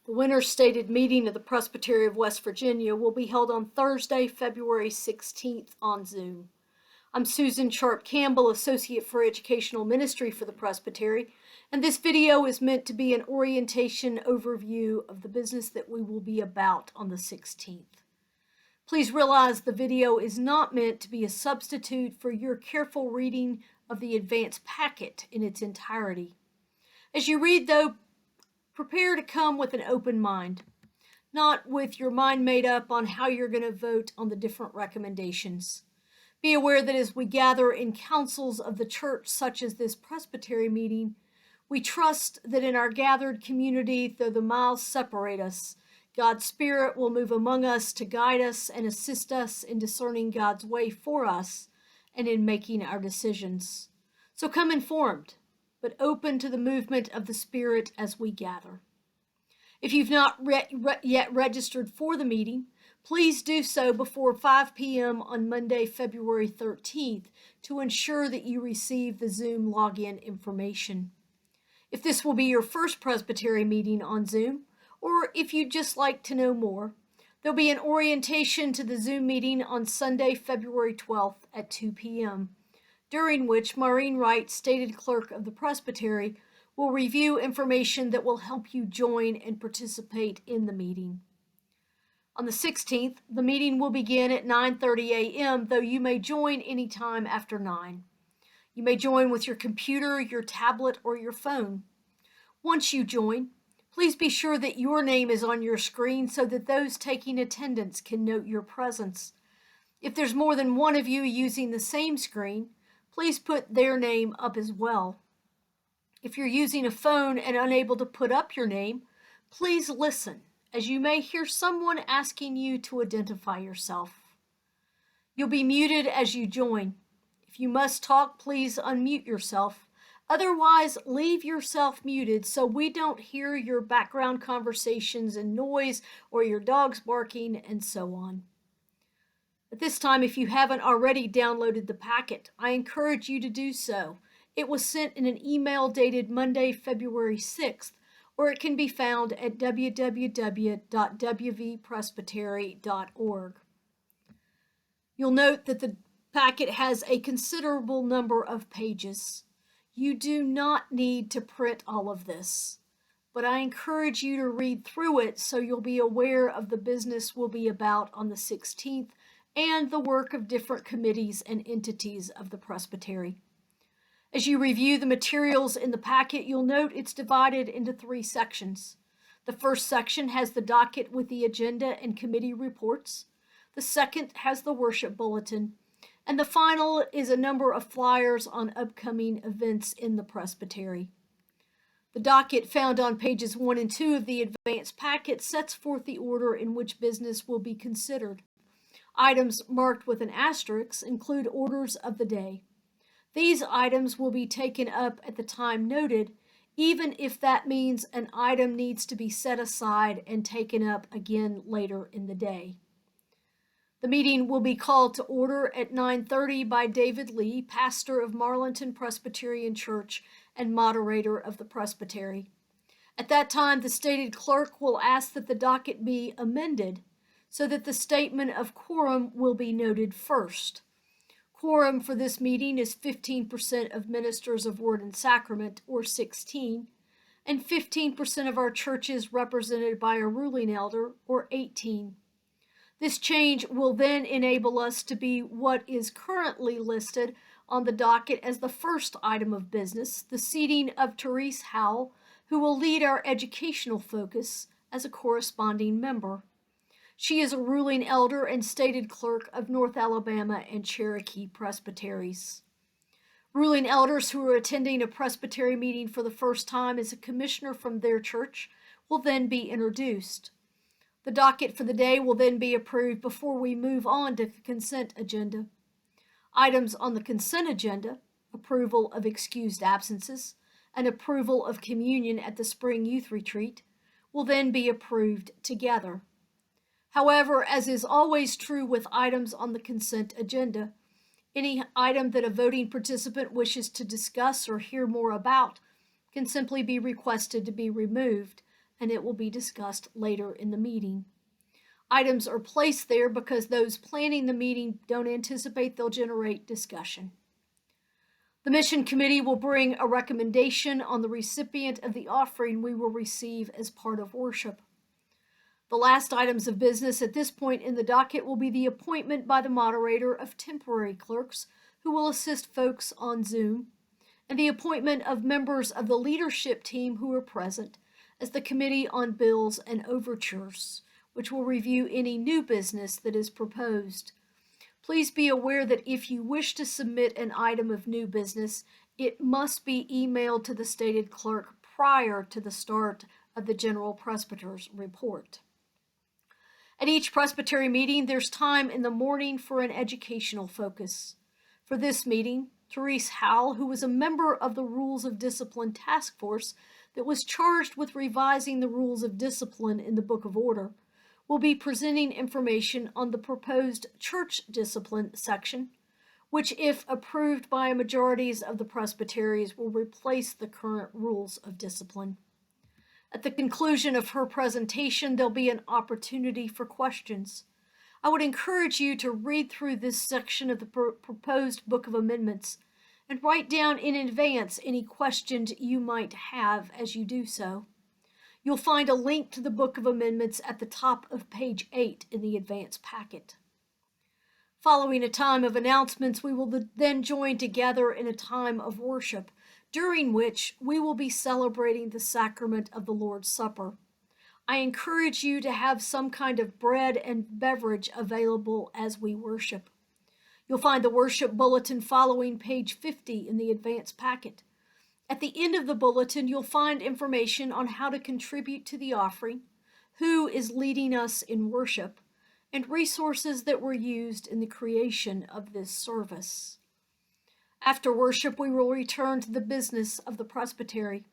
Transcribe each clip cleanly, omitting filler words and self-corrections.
The winter-stated meeting of the Presbytery of West Virginia will be held on Thursday, February 16th on Zoom. I'm Susan Sharp Campbell, Associate for Educational Ministry for the Presbytery, and this video is meant to be an orientation overview of the business that we will be about on the 16th. Please realize the video is not meant to be a substitute for your careful reading of the advanced packet in its entirety. As you read, though, prepare to come with an open mind, not with your mind made up on how you're going to vote on the different recommendations. Be aware that as we gather in councils of the church, such as this presbytery meeting, we trust that in our gathered community, though the miles separate us, God's Spirit will move among us to guide us and assist us in discerning God's way for us and in making our decisions. So come informed, but open to the movement of the Spirit as we gather. If you've not yet registered for the meeting, please do so before 5 p.m. on Monday, February 13th to ensure that you receive the Zoom login information. If this will be your first Presbytery meeting on Zoom, or if you'd just like to know more, there'll be an orientation to the Zoom meeting on Sunday, February 12th at 2 p.m., during which Maureen Wright, stated clerk of the Presbytery, will review information that will help you join and participate in the meeting. On the 16th, the meeting will begin at 9:30 a.m., though you may join anytime after 9. You may join with your computer, your tablet, or your phone. Once you join, please be sure that your name is on your screen so that those taking attendance can note your presence. If there's more than one of you using the same screen, please put their name up as well. If you're using a phone and unable to put up your name, please listen, as you may hear someone asking you to identify yourself. You'll be muted as you join. If you must talk, please unmute yourself. Otherwise, leave yourself muted so we don't hear your background conversations and noise or your dogs barking and so on. At this time, if you haven't already downloaded the packet, I encourage you to do so. It was sent in an email dated Monday, February 6th, or it can be found at www.wvpresbytery.org. You'll note that the packet has a considerable number of pages. You do not need to print all of this, but I encourage you to read through it so you'll be aware of the business we'll be about on the 16th and the work of different committees and entities of the Presbytery. As you review the materials in the packet, you'll note it's divided into 3 sections. The first section has the docket with the agenda and committee reports. The second has the worship bulletin. And the final is a number of flyers on upcoming events in the Presbytery. The docket found on pages 1 and 2 of the advanced packet sets forth the order in which business will be considered. Items marked with an asterisk include orders of the day. These items will be taken up at the time noted, even if that means an item needs to be set aside and taken up again later in the day. The meeting will be called to order at 9:30 by David Lee, pastor of Marlinton Presbyterian Church and moderator of the Presbytery. At that time, the stated clerk will ask that the docket be amended so that the statement of quorum will be noted first. Quorum for this meeting is 15% of ministers of word and sacrament, or 16, and 15% of our churches represented by a ruling elder, or 18. This change will then enable us to be what is currently listed on the docket as the first item of business, the seating of Therese Howell, who will lead our educational focus as a corresponding member. She is a ruling elder and stated clerk of North Alabama and Cherokee Presbyteries. Ruling elders who are attending a Presbytery meeting for the first time as a commissioner from their church will then be introduced. The docket for the day will then be approved before we move on to the consent agenda. Items on the consent agenda, approval of excused absences, and approval of communion at the spring youth retreat, will then be approved together. However, as is always true with items on the consent agenda, any item that a voting participant wishes to discuss or hear more about can simply be requested to be removed, and it will be discussed later in the meeting. Items are placed there because those planning the meeting don't anticipate they'll generate discussion. The Mission Committee will bring a recommendation on the recipient of the offering we will receive as part of worship. The last items of business at this point in the docket will be the appointment by the moderator of temporary clerks who will assist folks on Zoom, and the appointment of members of the leadership team who are present as the Committee on Bills and Overtures, which will review any new business that is proposed. Please be aware that if you wish to submit an item of new business, it must be emailed to the stated clerk prior to the start of the General Presbyter's report. At each presbytery meeting, there's time in the morning for an educational focus. For this meeting, Therese Howell, who was a member of the Rules of Discipline Task Force that was charged with revising the rules of discipline in the Book of Order, will be presenting information on the proposed church discipline section, which, if approved by majorities of the presbyteries, will replace the current rules of discipline. At the conclusion of her presentation, there'll be an opportunity for questions. I would encourage you to read through this section of the proposed Book of Amendments and write down in advance any questions you might have as you do so. You'll find a link to the Book of Amendments at the top of page 8 in the advance packet. Following a time of announcements, we will then join together in a time of worship, during which we will be celebrating the sacrament of the Lord's Supper. I encourage you to have some kind of bread and beverage available as we worship. You'll find the worship bulletin following page 50 in the advance packet. At the end of the bulletin, you'll find information on how to contribute to the offering, who is leading us in worship, and resources that were used in the creation of this service. After worship, we will return to the business of the presbytery.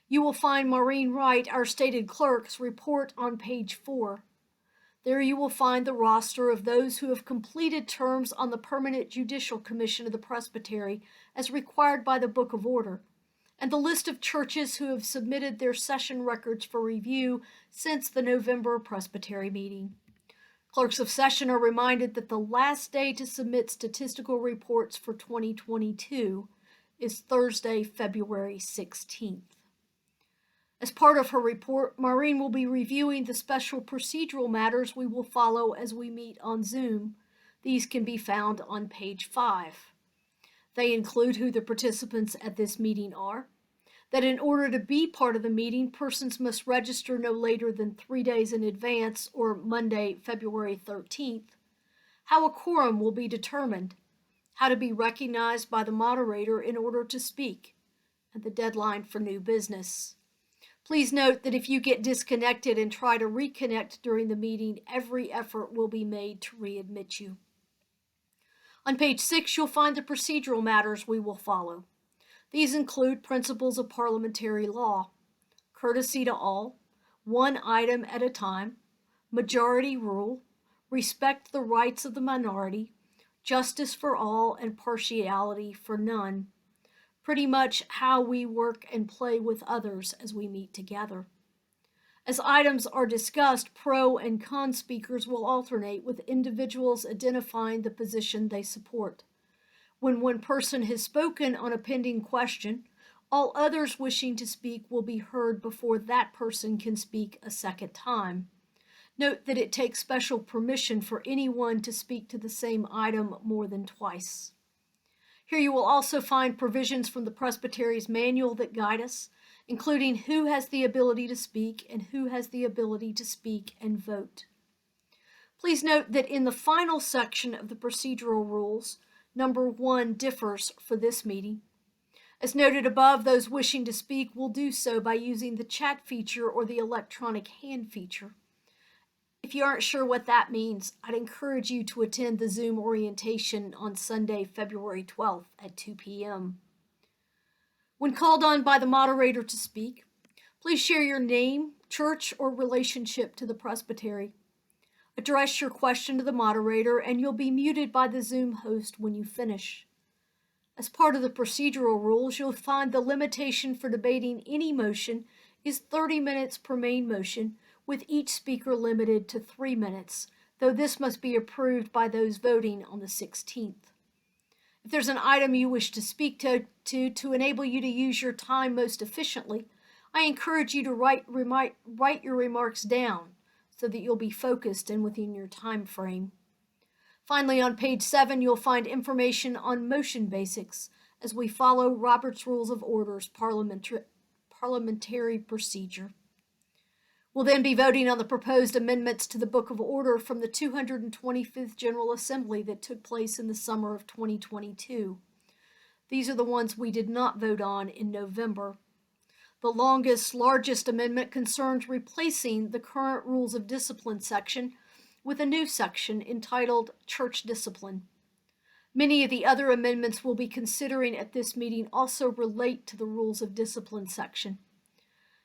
You will find Maureen Wright, our stated clerk's report on page 4. There you will find the roster of those who have completed terms on the Permanent Judicial Commission of the Presbytery as required by the Book of Order, and the list of churches who have submitted their session records for review since the November Presbytery meeting. Clerks of Session are reminded that the last day to submit statistical reports for 2022 is Thursday, February 16th. As part of her report, Maureen will be reviewing the special procedural matters we will follow as we meet on Zoom. These can be found on page 5. They include who the participants at this meeting are, that in order to be part of the meeting, persons must register no later than 3 days in advance or Monday, February 13th, how a quorum will be determined, how to be recognized by the moderator in order to speak, and the deadline for new business. Please note that if you get disconnected and try to reconnect during the meeting, every effort will be made to readmit you. On page 6, you'll find the procedural matters we will follow. These include principles of parliamentary law, courtesy to all, one item at a time, majority rule, respect the rights of the minority, justice for all and partiality for none. Pretty much how we work and play with others as we meet together. As items are discussed, pro and con speakers will alternate with individuals identifying the position they support. When one person has spoken on a pending question, all others wishing to speak will be heard before that person can speak a second time. Note that it takes special permission for anyone to speak to the same item more than twice. Here you will also find provisions from the Presbytery's manual that guide us, including who has the ability to speak and who has the ability to speak and vote. Please note that in the final section of the procedural rules, number 1 differs for this meeting. As noted above, those wishing to speak will do so by using the chat feature or the electronic hand feature. If you aren't sure what that means, I'd encourage you to attend the Zoom orientation on Sunday, February 12th at 2 p.m. When called on by the moderator to speak, please share your name, church, or relationship to the presbytery. Address your question to the moderator, and you'll be muted by the Zoom host when you finish. As part of the procedural rules, you'll find the limitation for debating any motion is 30 minutes per main motion, with each speaker limited to 3 minutes, though this must be approved by those voting on the 16th. If there's an item you wish to speak to enable you to use your time most efficiently, I encourage you to write your remarks down so that you'll be focused and within your time frame. Finally, on page 7, you'll find information on motion basics as we follow Robert's Rules of Order's parliamentary procedure. We'll then be voting on the proposed amendments to the Book of Order from the 225th General Assembly that took place in the summer of 2022. These are the ones we did not vote on in November. The longest, largest amendment concerns replacing the current Rules of Discipline section with a new section entitled Church Discipline. Many of the other amendments we'll be considering at this meeting also relate to the Rules of Discipline section.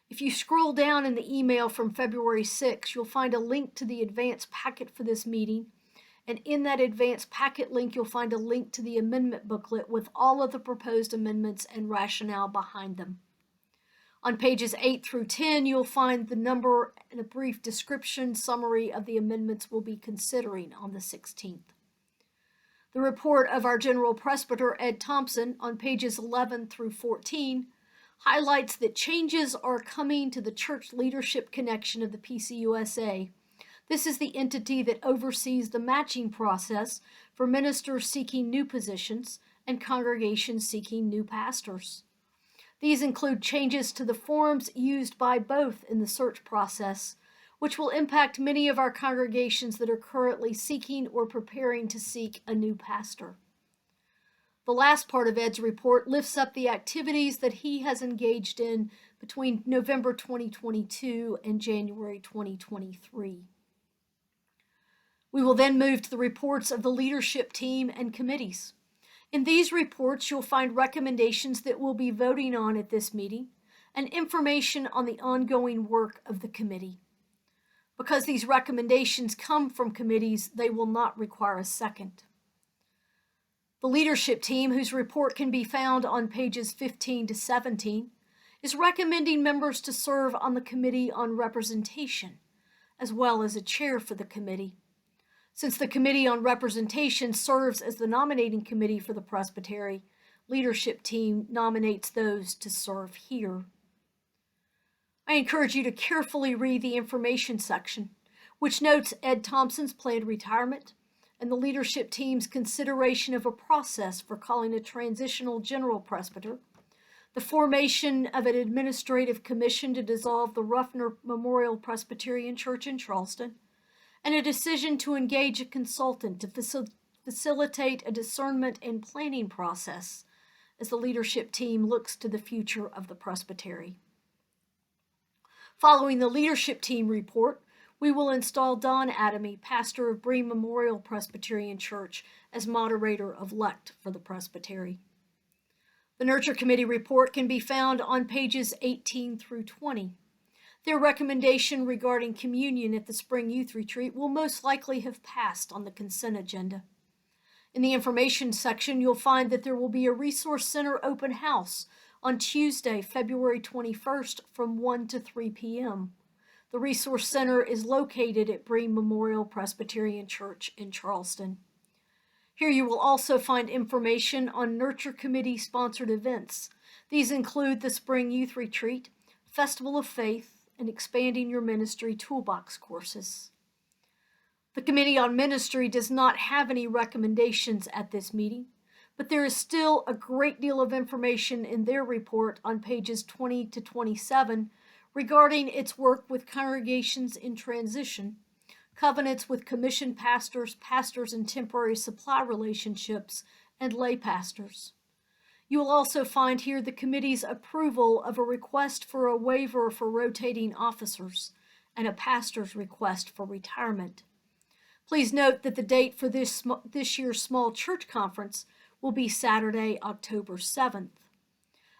If you scroll down in the email from February 6, you'll find a link to the advance packet for this meeting, and in that advance packet link you'll find a link to the amendment booklet with all of the proposed amendments and rationale behind them. On pages 8 through 10, you'll find the number and a brief description summary of the amendments we'll be considering on the 16th. The report of our General Presbyter, Ed Thompson, on pages 11 through 14, highlights that changes are coming to the church leadership connection of the PCUSA. This is the entity that oversees the matching process for ministers seeking new positions and congregations seeking new pastors. These include changes to the forms used by both in the search process, which will impact many of our congregations that are currently seeking or preparing to seek a new pastor. The last part of Ed's report lifts up the activities that he has engaged in between November 2022 and January 2023. We will then move to the reports of the leadership team and committees. In these reports, you'll find recommendations that we'll be voting on at this meeting and information on the ongoing work of the committee. Because these recommendations come from committees, they will not require a second. The leadership team, whose report can be found on pages 15 to 17, is recommending members to serve on the Committee on Representation, as well as a chair for the committee. Since the Committee on Representation serves as the nominating committee for the Presbytery, leadership team nominates those to serve here. I encourage you to carefully read the information section, which notes Ed Thompson's planned retirement and the leadership team's consideration of a process for calling a transitional general presbyter, the formation of an administrative commission to dissolve the Ruffner Memorial Presbyterian Church in Charleston, and a decision to engage a consultant to facilitate a discernment and planning process as the leadership team looks to the future of the Presbytery. Following the leadership team report, we will install Don Adamy, pastor of Bream Memorial Presbyterian Church, as moderator-elect for the Presbytery. The Nurture Committee report can be found on pages 18 through 20. Their recommendation regarding communion at the Spring Youth Retreat will most likely have passed on the consent agenda. In the information section, you'll find that there will be a Resource Center open house on Tuesday, February 21st from 1 to 3 p.m. The Resource Center is located at Bream Memorial Presbyterian Church in Charleston. Here you will also find information on Nurture Committee-sponsored events. These include the Spring Youth Retreat, Festival of Faith, and Expanding Your Ministry Toolbox courses. The Committee on Ministry does not have any recommendations at this meeting, but there is still a great deal of information in their report on pages 20 to 27 regarding its work with congregations in transition, covenants with commissioned pastors, pastors in temporary supply relationships, and lay pastors. You will also find here the committee's approval of a request for a waiver for rotating officers and a pastor's request for retirement. Please note that the date for this year's small church conference will be Saturday, October 7th.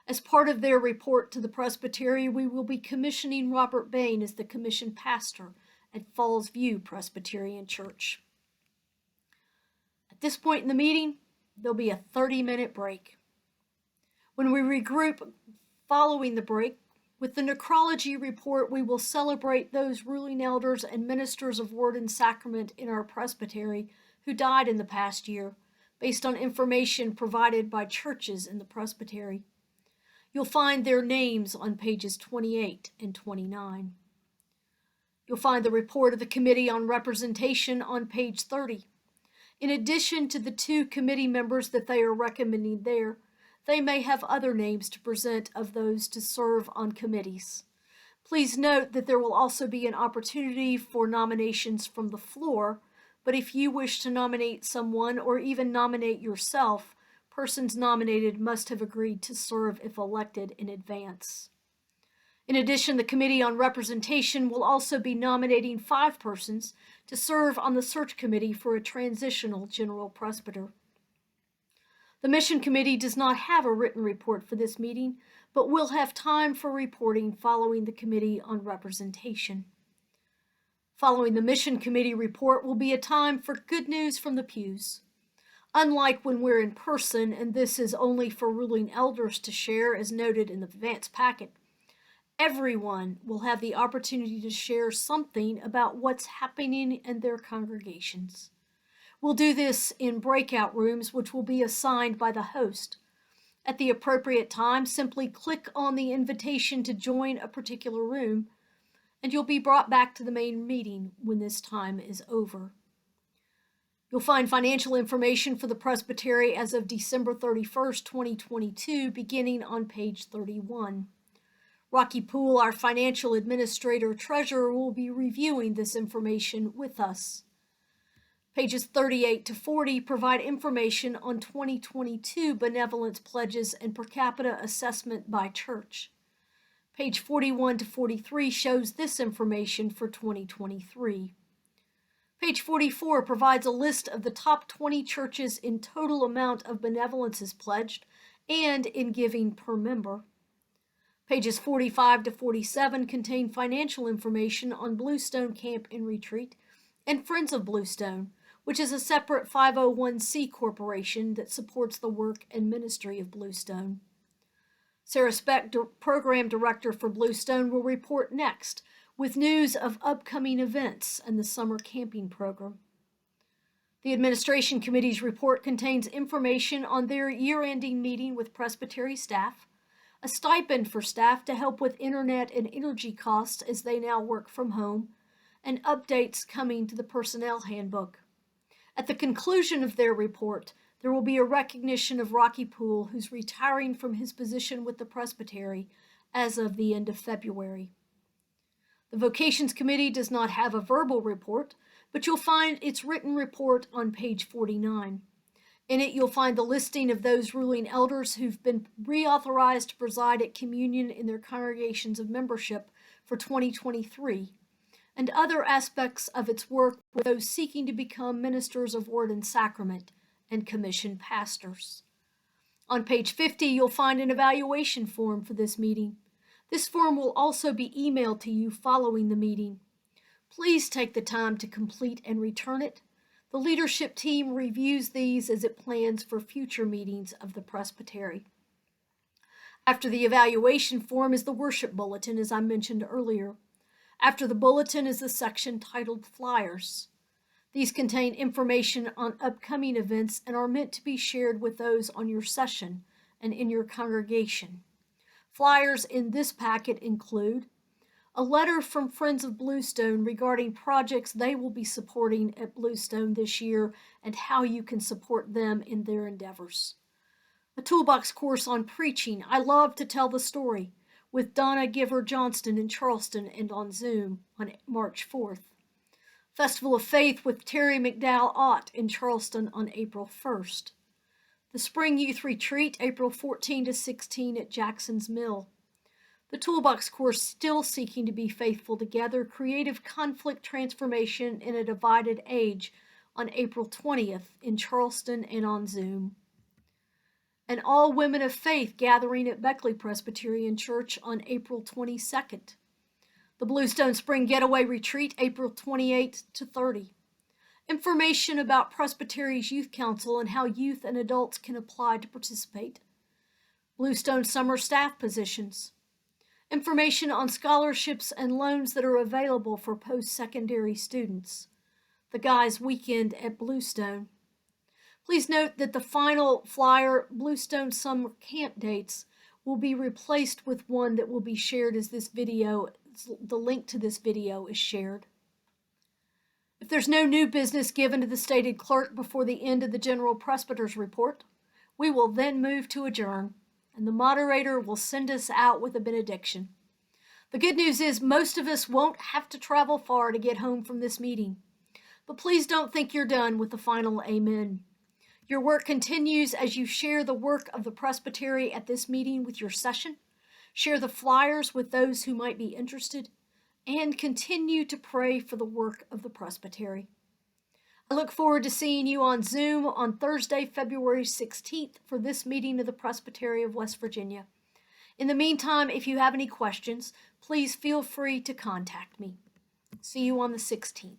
As part of their report to the Presbytery, we will be commissioning Robert Bain as the commissioned pastor at Falls View Presbyterian Church. At this point in the meeting, there'll be a 30-minute break. When we regroup following the break, With the necrology report, we will celebrate those ruling elders and ministers of word and sacrament in our presbytery who died in the past year, based on information provided by churches in the presbytery. You'll find their names on pages 28 and 29. You'll find the report of the Committee on Representation on page 30. In addition to the 2 committee members that they are recommending there, they may have other names to present of those to serve on committees. Please note that there will also be an opportunity for nominations from the floor, but if you wish to nominate someone or even nominate yourself, persons nominated must have agreed to serve if elected in advance. In addition, the Committee on Representation will also be nominating 5 persons to serve on the search committee for a transitional general presbyter. The Mission Committee does not have a written report for this meeting, but will have time for reporting following the Committee on Representation. Following the Mission Committee report will be a time for good news from the pews. Unlike when we're in person, and this is only for ruling elders to share as noted in the advance packet, everyone will have the opportunity to share something about what's happening in their congregations. We'll do this in breakout rooms, which will be assigned by the host. At the appropriate time, simply click on the invitation to join a particular room, and you'll be brought back to the main meeting when this time is over. You'll find financial information for the presbytery as of December 31st, 2022, beginning on page 31. Rocky Poole, our financial administrator treasurer, will be reviewing this information with us. Pages 38 to 40 provide information on 2022 benevolence pledges and per capita assessment by church. Page 41 to 43 shows this information for 2023. Page 44 provides a list of the top 20 churches in total amount of benevolences pledged and in giving per member. Pages 45 to 47 contain financial information on Bluestone Camp and Retreat and Friends of Bluestone, which is a separate 501c corporation that supports the work and ministry of Bluestone. Sarah Speck, Program Director for Bluestone, will report next with news of upcoming events and the summer camping program. The Administration Committee's report contains information on their year-ending meeting with Presbytery staff, a stipend for staff to help with internet and energy costs as they now work from home, and updates coming to the Personnel Handbook. At the conclusion of their report, there will be a recognition of Rocky Poole, who's retiring from his position with the Presbytery as of the end of February. The Vocations Committee does not have a verbal report, but you'll find its written report on page 49. In it, you'll find the listing of those ruling elders who've been reauthorized to preside at communion in their congregations of membership for 2023, and other aspects of its work with those seeking to become ministers of word and sacrament and commissioned pastors. On page 50, you'll find an evaluation form for this meeting. This form will also be emailed to you following the meeting. Please take the time to complete and return it. The leadership team reviews these as it plans for future meetings of the Presbytery. After the evaluation form is the worship bulletin, as I mentioned earlier. After the bulletin is the section titled Flyers. These contain information on upcoming events and are meant to be shared with those on your session and in your congregation. Flyers in this packet include a letter from Friends of Bluestone regarding projects they will be supporting at Bluestone this year and how you can support them in their endeavors. A toolbox course on preaching, I Love to Tell the Story, with Donna Giver Johnston in Charleston and on Zoom on March 4th. Festival of Faith with Terry McDowell Ott in Charleston on April 1st. The Spring Youth Retreat, April 14 to 16 at Jackson's Mill. The Toolbox course, Still Seeking to Be Faithful Together, Creative Conflict Transformation in a Divided Age on April 20th in Charleston and on Zoom. An All Women of Faith gathering at Beckley Presbyterian Church on April 22nd. The Bluestone Spring Getaway Retreat, April 28 to 30. Information about Presbytery's Youth Council and how youth and adults can apply to participate. Bluestone Summer Staff Positions. information on scholarships and loans that are available for post-secondary students, the Guys Weekend at Bluestone. Please note that the final flyer, Bluestone Summer Camp dates, will be replaced with one that will be shared as this video, the link to this video is shared. If there's no new business given to the stated clerk before the end of the General Presbyter's report, we will then move to adjourn, and the moderator will send us out with a benediction. The good news is most of us won't have to travel far to get home from this meeting. But please don't think you're done with the final amen. Your work continues as you share the work of the Presbytery at this meeting with your session, share the flyers with those who might be interested, and continue to pray for the work of the Presbytery. I look forward to seeing you on Zoom on Thursday, February 16th for this meeting of the Presbytery of West Virginia. In the meantime, if you have any questions, please feel free to contact me. See you on the 16th.